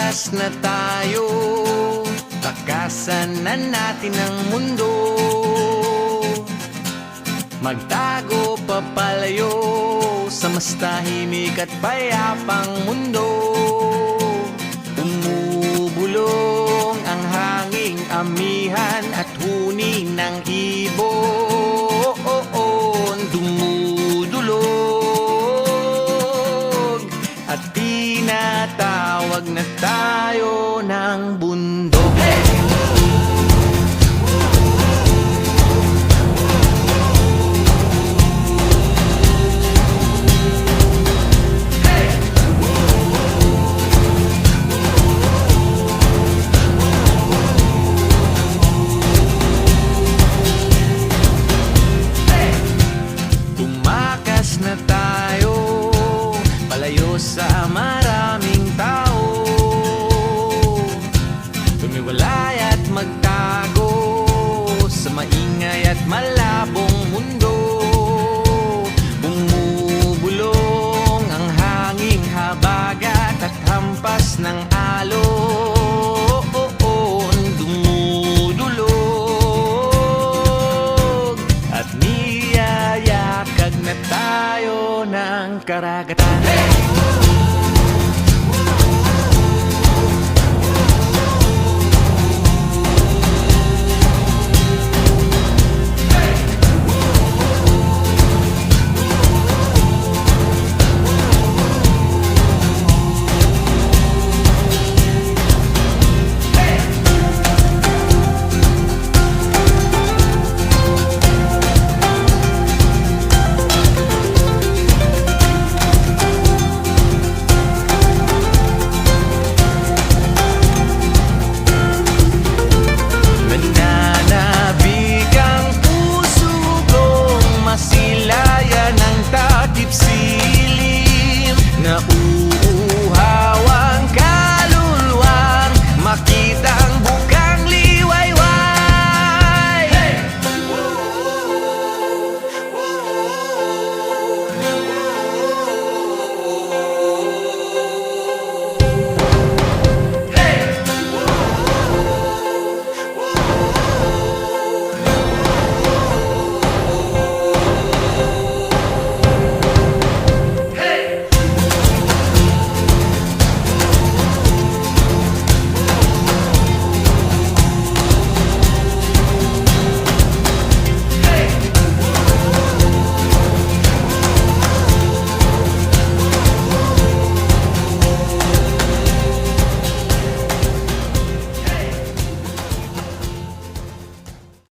Tumakas na tayo, takasan na natin ang mundo. Magtago papalayo sa mas tahimik at payapang mundo. Umubulong ang hanging amihan at huni ng ibon. Dumudulog at tinatawag na tayo ng bundok. Na tayo, palayo sa maraming tao. Tumiwalay at magtago sa maingay at malabong mundo. Bumubulong ang hanging habagat at hampas ng alon. Dumudulog at niyayakag na tayo ng karagatan.